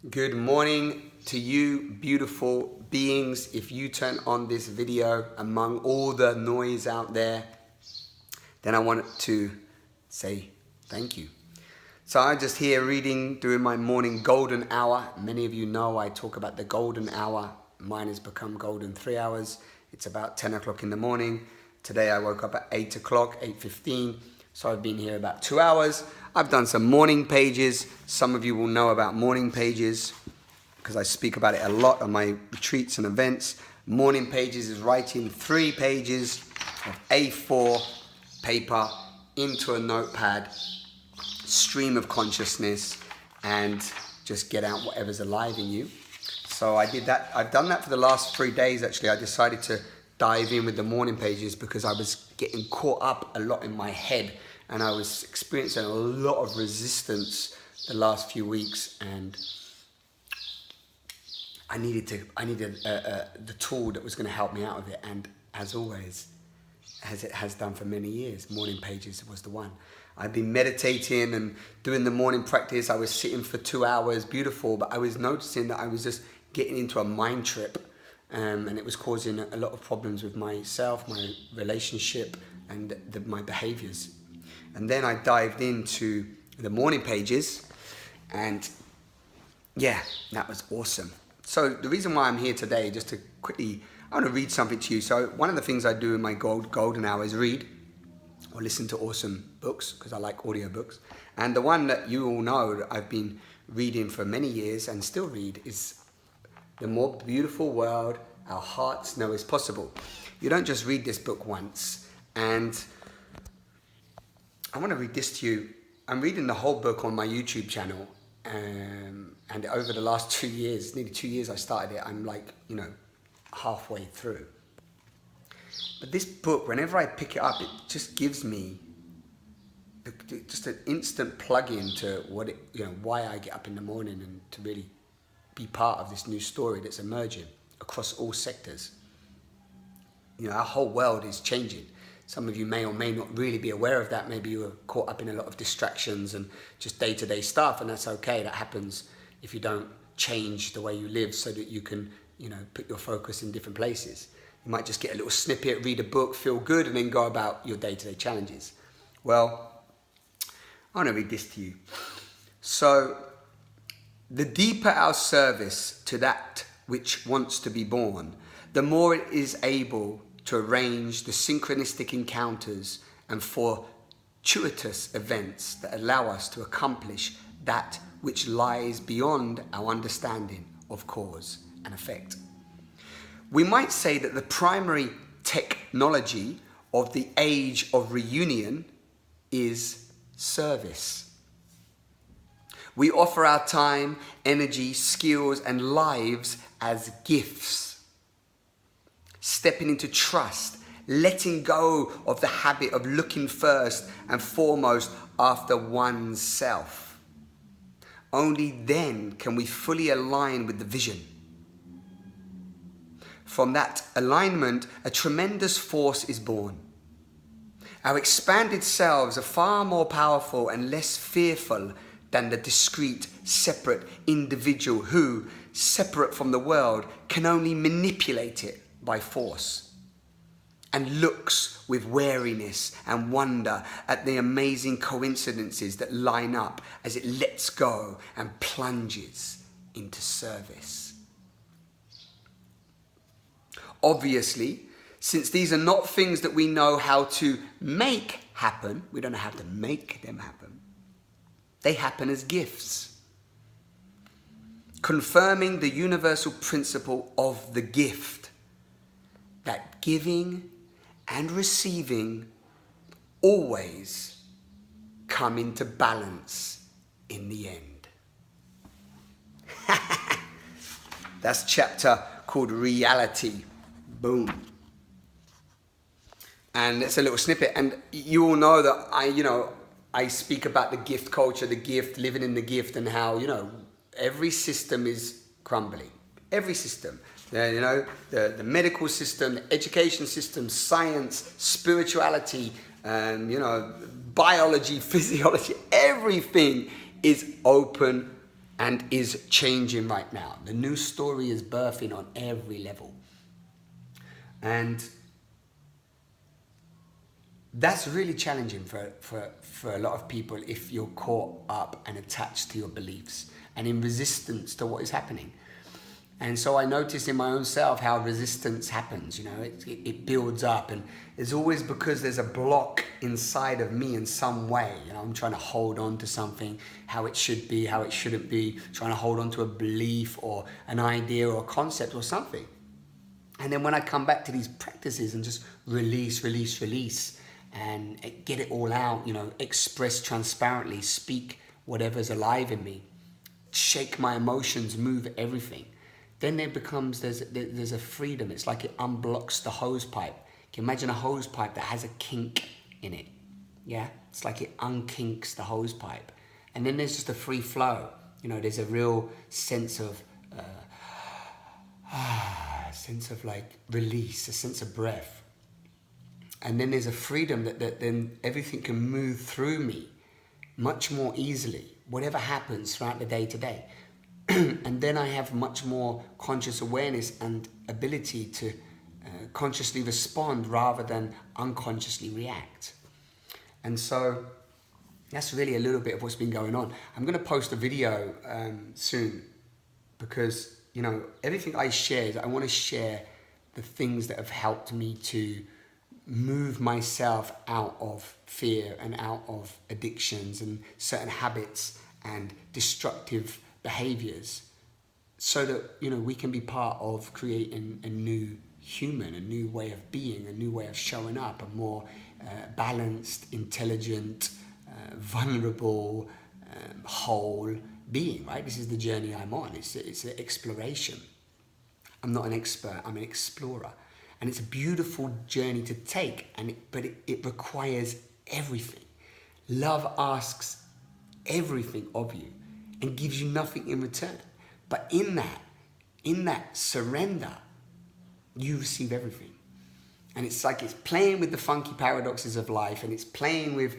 Good morning to you, beautiful beings. If you turn on this video among all the noise out there, then I want to say thank you. So I'm just here reading, doing my morning golden hour. Many of you know I talk about the golden hour. Mine has become golden 3 hours. It's about 10 o'clock in the morning. Today I woke up at 8 o'clock, 8:15. So I've been here about 2 hours. I've done some morning pages. Some of you will know about morning pages because I speak about it a lot on my retreats and events. Morning pages is writing 3 pages of A4 paper into a notepad, stream of consciousness, and just get out whatever's alive in you. So I did that. I've done that for the last 3 days actually. I decided to dive in with the morning pages because I was getting caught up a lot in my head and I was experiencing a lot of resistance the last few weeks, and I needed the tool that was going to help me out of it. And as always, as it has done for many years, morning pages was the one. I've been meditating and doing the morning practice. I was sitting for 2 hours, beautiful, but I was noticing that I was just getting into a mind trip, and it was causing a lot of problems with myself, my relationship, and my behaviors. And then I dived into the morning pages, and yeah, that was awesome. So the reason why I'm here today, just to quickly, I want to read something to you. So one of the things I do in my golden hour is read or listen to awesome books, because I like audiobooks. And the one that you all know that I've been reading for many years and still read is The More Beautiful World Our Hearts Know Is Possible. You don't just read this book once. And I want to read this to you. I'm reading the whole book on my YouTube channel. And over the last 2 years, nearly 2 years I started it, I'm like, halfway through. But this book, whenever I pick it up, it just gives me just an instant plug-in to why I get up in the morning and to really be part of this new story that's emerging across all sectors. Our whole world is changing. Some of you may or may not really be aware of that. Maybe you were caught up in a lot of distractions and just day-to-day stuff, and that's okay. That happens if you don't change the way you live so that you can, put your focus in different places. You might just get a little snippet, read a book, feel good, and then go about your day-to-day challenges. Well, I want to read this to you. So, the deeper our service to that which wants to be born, the more it is able to arrange the synchronistic encounters and fortuitous events that allow us to accomplish that which lies beyond our understanding of cause and effect. We might say that the primary technology of the age of reunion is service. We offer our time, energy, skills, and lives as gifts. Stepping into trust, letting go of the habit of looking first and foremost after oneself. Only then can we fully align with the vision. From that alignment, a tremendous force is born. Our expanded selves are far more powerful and less fearful than the discrete, separate individual who, separate from the world, can only manipulate it by force and looks with wariness and wonder at the amazing coincidences that line up as it lets go and plunges into service. Obviously, since these are not things that we know how to make happen, we don't know how to make them happen, they happen as gifts, confirming the universal principle of the gift, that giving and receiving always come into balance in the end. That's chapter called Reality. Boom. And it's a little snippet. And you all know that I speak about the gift culture, the gift, living in the gift, and how, every system is crumbling. Every system. The medical system, the education system, science, spirituality, biology, physiology, everything is open and is changing right now. The new story is birthing on every level. And that's really challenging for a lot of people if you're caught up and attached to your beliefs and in resistance to what is happening. And so I notice in my own self how resistance happens, it builds up, and it's always because there's a block inside of me in some way. I'm trying to hold on to something, how it should be, how it shouldn't be, trying to hold on to a belief or an idea or a concept or something. And then when I come back to these practices and just release, and get it all out, express transparently, speak whatever's alive in me, shake my emotions, move everything, then there becomes, there's a freedom. It's like it unblocks the hose pipe. You can imagine a hose pipe that has a kink in it. Yeah, it's like it unkinks the hose pipe. And then there's just a free flow. There's a real sense of, like release, a sense of breath. And then there's a freedom that then everything can move through me much more easily, whatever happens throughout the day to day. And then I have much more conscious awareness and ability to consciously respond rather than unconsciously react. And so that's really a little bit of what's been going on. I'm going to post a video soon because, everything I share, I want to share the things that have helped me to move myself out of fear and out of addictions and certain habits and destructive behaviors, so that we can be part of creating a new human, a new way of being, a new way of showing up, a more balanced, intelligent, vulnerable, whole being, right? This is the journey I'm on. It's an exploration. I'm not an expert, I'm an explorer. And it's a beautiful journey to take, but it requires everything. Love asks everything of you and gives you nothing in return. But in that surrender, you receive everything. And it's like it's playing with the funky paradoxes of life, and it's playing with,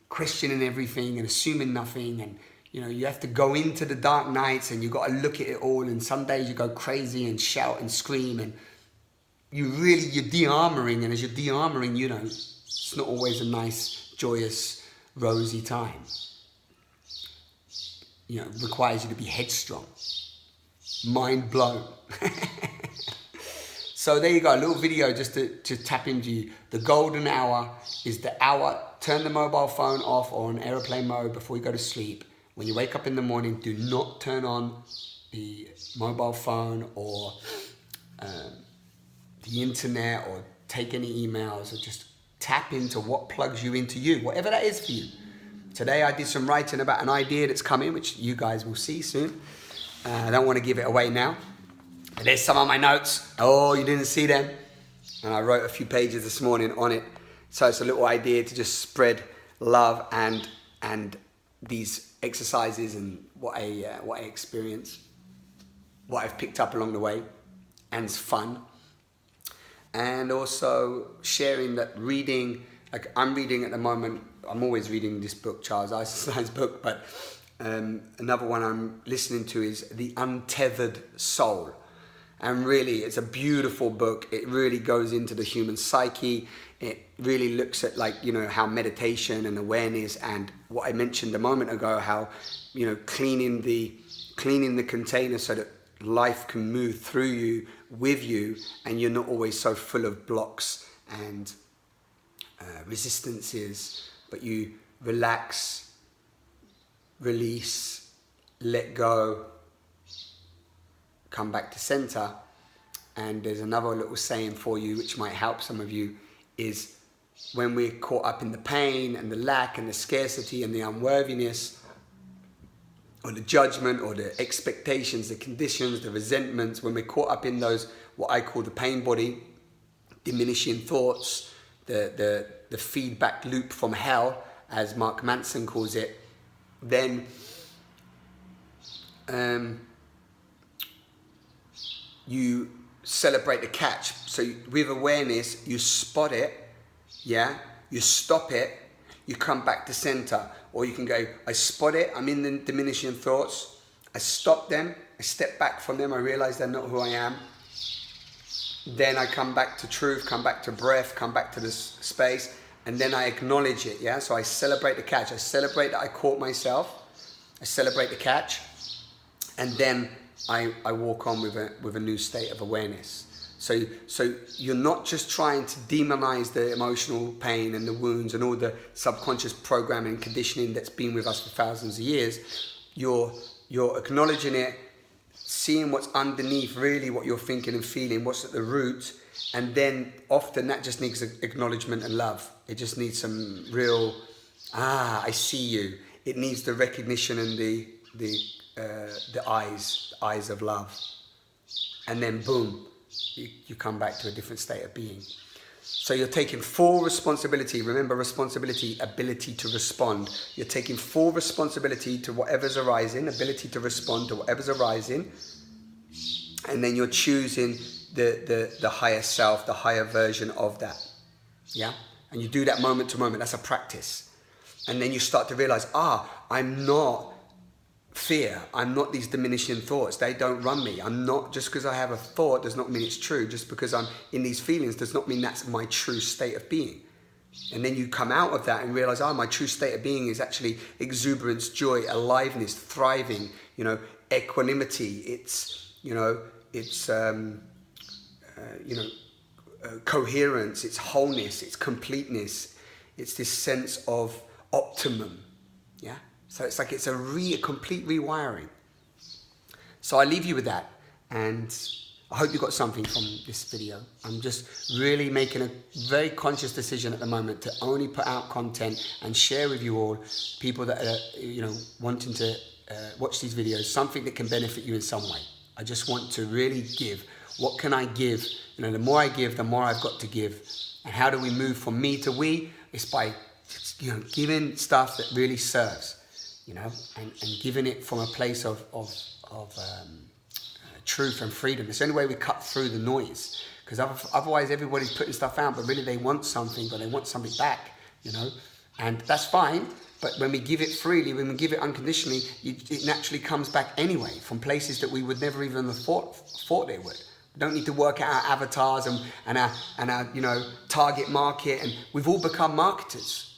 questioning everything and assuming nothing. And, you have to go into the dark nights and you've got to look at it all. And some days you go crazy and shout and scream, and you're de-armoring. And as you're de-armoring, it's not always a nice, joyous, rosy time. Requires you to be headstrong, mind blown. So there you go, a little video just to tap into you. The golden hour is the hour. Turn the mobile phone off or on airplane mode before you go to sleep. When you wake up in the morning, do not turn on the mobile phone or the internet or take any emails, or just tap into what plugs you into you, whatever that is for you. Today I did some writing about an idea that's coming, which you guys will see soon. I don't want to give it away now. But there's some of my notes. Oh, you didn't see them? And I wrote a few pages this morning on it. So it's a little idea to just spread love and these exercises and what I experience, what I've picked up along the way, and it's fun. And also sharing that reading, like I'm reading at the moment, I'm always reading this book, Charles Eisenstein's book, but another one I'm listening to is The Untethered Soul. And really, it's a beautiful book. It really goes into the human psyche. It really looks at how meditation and awareness, and what I mentioned a moment ago, how, cleaning the container so that life can move through you, with you, and you're not always so full of blocks and resistances, but you relax, release, let go, come back to center. And there's another little saying for you which might help some of you, is when we're caught up in the pain and the lack and the scarcity and the unworthiness, or the judgment or the expectations, the conditions, the resentments, when we're caught up in those, what I call the pain body, diminishing thoughts, the feedback loop from hell, as Mark Manson calls it, then you celebrate the catch. So with awareness, you spot it, yeah, you stop it, you come back to center. Or you can go, I spot it, I'm in the diminishing thoughts, I stop them, I step back from them, I realize they're not who I am. Then I come back to truth, come back to breath, come back to this space, and then I acknowledge it, yeah? So I celebrate the catch. I celebrate that I caught myself. I celebrate the catch. And then I walk on with a new state of awareness. So you're not just trying to demonize the emotional pain and the wounds and all the subconscious programming and conditioning that's been with us for thousands of years. You're acknowledging it, seeing what's underneath really what you're thinking and feeling, what's at the root, and then often that just needs acknowledgement and love. It just needs some real, I see you. It needs the recognition and the eyes of love. And then boom, you come back to a different state of being. So you're taking full responsibility. Remember, responsibility, ability to respond. You're taking full responsibility to whatever's arising, ability to respond to whatever's arising. And then you're choosing the higher self, the higher version of that. Yeah? And you do that moment to moment. That's a practice. And then you start to realize, I'm not fear. I'm not these diminishing thoughts. They don't run me. I'm not, just because I have a thought does not mean it's true. Just because I'm in these feelings does not mean that's my true state of being. And then you come out of that and realize, my true state of being is actually exuberance, joy, aliveness, thriving, equanimity. It's, coherence, it's wholeness, it's completeness. It's this sense of optimum. Yeah. So it's like it's a complete rewiring. So I leave you with that, and I hope you got something from this video. I'm just really making a very conscious decision at the moment to only put out content and share with you all, people that are wanting to watch these videos, something that can benefit you in some way. I just want to really give. What can I give? The more I give, the more I've got to give. And how do we move from me to we? It's by giving stuff that really serves. And giving it from a place of truth and freedom. It's the only way we cut through the noise. Because otherwise everybody's putting stuff out, but really they want something, but they want something back, And that's fine, but when we give it freely, when we give it unconditionally, it naturally comes back anyway, from places that we would never even have thought they would. We don't need to work out our avatars and our target market, and we've all become marketers.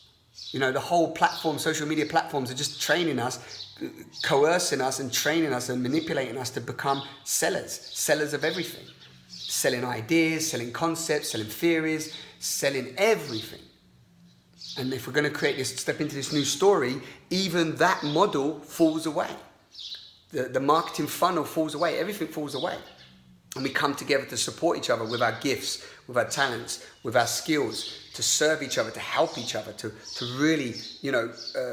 The whole platform, social media platforms are just training us, coercing us and training us and manipulating us to become sellers of everything. Selling ideas, selling concepts, selling theories, selling everything. And if we're going to step into this new story, even that model falls away. The marketing funnel falls away, everything falls away. And we come together to support each other with our gifts, with our talents, with our skills, to serve each other, to help each other, to really,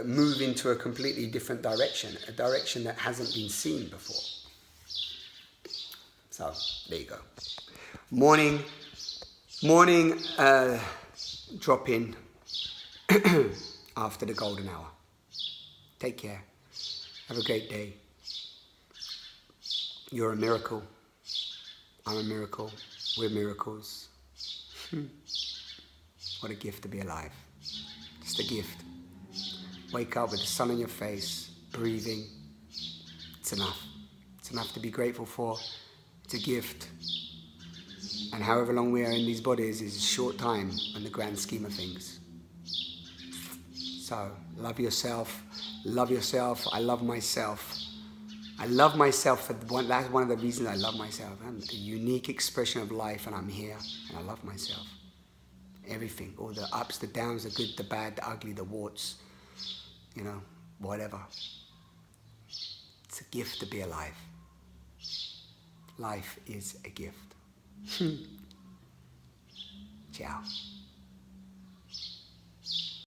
move into a completely different direction, a direction that hasn't been seen before. So, there you go. Morning drop in after the golden hour. Take care. Have a great day. You're a miracle. I'm a miracle. We're miracles. What a gift to be alive. Just a gift. Wake up with the sun on your face, breathing. It's enough. It's enough to be grateful for. It's a gift. And however long we are in these bodies is a short time in the grand scheme of things. So, love yourself. Love yourself. I love myself. I love myself. That's one of the reasons I love myself. I'm a unique expression of life, and I'm here, and I love myself. Everything, all the ups, the downs, the good, the bad, the ugly, the warts, whatever. It's a gift to be alive. Life is a gift. Ciao.